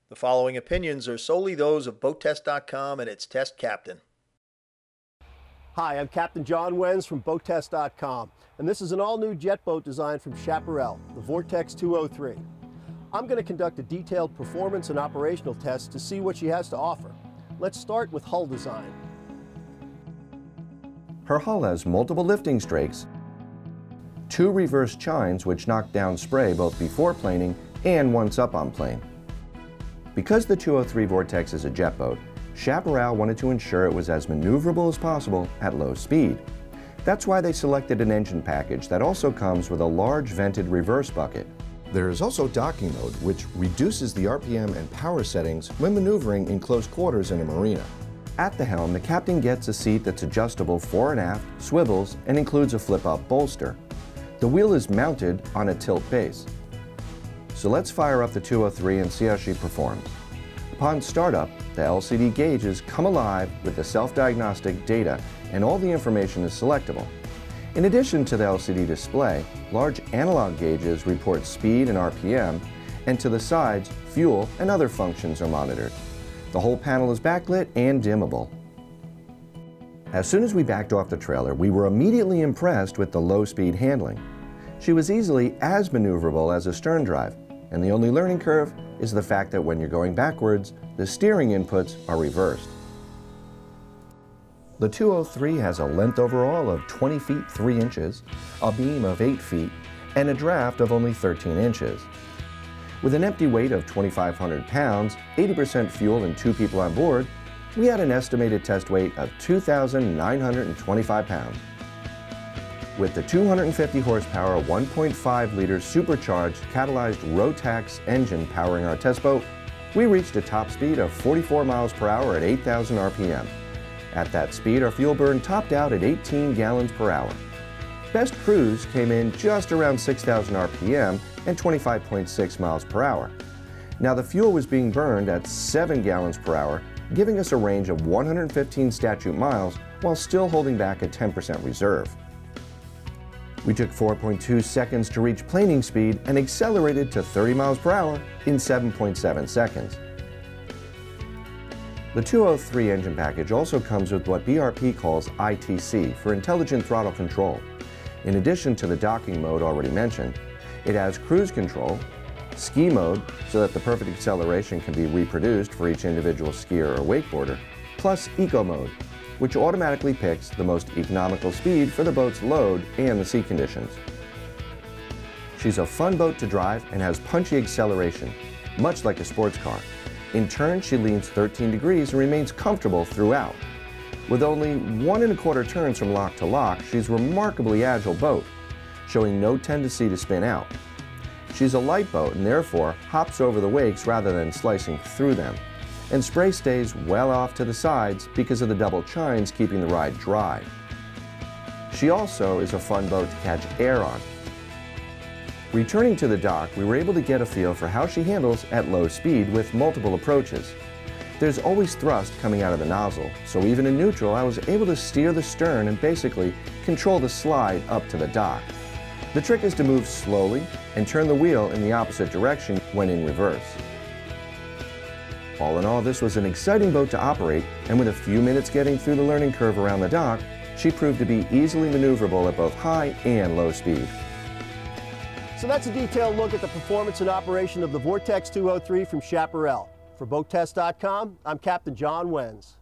The following opinions are solely those of BoatTest.com and its test captain. Hi, I'm Captain John Wenz from BoatTest.com, and this is an all-new jet boat design from Chaparral, the Vortex 203. I'm going to conduct a detailed performance and operational test to see what she has to offer. Let's start with hull design. Her hull has multiple lifting strakes, 2 reverse chines which knock down spray both before planing and once up on plane. Because the 203 Vortex is a jet boat, Chaparral wanted to ensure it was as maneuverable as possible at low speed. That's why they selected an engine package that also comes with a large vented reverse bucket. There is also docking mode, which reduces the RPM and power settings when maneuvering in close quarters in a marina. At the helm, the captain gets a seat that's adjustable fore and aft, swivels, and includes a flip-up bolster. The wheel is mounted on a tilt base. So let's fire up the 203 and see how she performs. Upon startup, the LCD gauges come alive with the self-diagnostic data, and all the information is selectable. In addition to the LCD display, large analog gauges report speed and RPM, and to the sides, fuel and other functions are monitored. The whole panel is backlit and dimmable. As soon as we backed off the trailer, we were immediately impressed with the low-speed handling. She was easily as maneuverable as a stern drive, and the only learning curve is the fact that when you're going backwards, the steering inputs are reversed. The 203 has a length overall of 20 feet 3 inches, a beam of 8 feet, and a draft of only 13 inches. With an empty weight of 2,500 pounds, 80% fuel and 2 people on board, we had an estimated test weight of 2,925 pounds. With the 250 horsepower 1.5-liter supercharged catalyzed Rotax engine powering our test boat, we reached a top speed of 44 miles per hour at 8,000 RPM. At that speed, our fuel burn topped out at 18 gallons per hour. Best cruise came in just around 6,000 RPM and 25.6 miles per hour. Now the fuel was being burned at 7 gallons per hour, giving us a range of 115 statute miles while still holding back a 10% reserve. We took 4.2 seconds to reach planing speed and accelerated to 30 miles per hour in 7.7 seconds. The 203 engine package also comes with what BRP calls ITC for Intelligent Throttle Control. In addition to the docking mode already mentioned, it has cruise control, ski mode so that the perfect acceleration can be reproduced for each individual skier or wakeboarder, plus eco mode, which automatically picks the most economical speed for the boat's load and the sea conditions. She's a fun boat to drive and has punchy acceleration, much like a sports car. In turn, she leans 13 degrees and remains comfortable throughout. With only 1 1/4 turns from lock to lock, she's a remarkably agile boat, showing no tendency to spin out. She's a light boat and therefore hops over the wakes rather than slicing through them, and spray stays well off to the sides because of the double chines keeping the ride dry. She also is a fun boat to catch air on. Returning to the dock, we were able to get a feel for how she handles at low speed with multiple approaches. There's always thrust coming out of the nozzle, so even in neutral I was able to steer the stern and basically control the slide up to the dock. The trick is to move slowly and turn the wheel in the opposite direction when in reverse. All in all, this was an exciting boat to operate, and with a few minutes getting through the learning curve around the dock, she proved to be easily maneuverable at both high and low speed. So that's a detailed look at the performance and operation of the Vortex 203 from Chaparral. For BoatTest.com, I'm Captain John Wenz.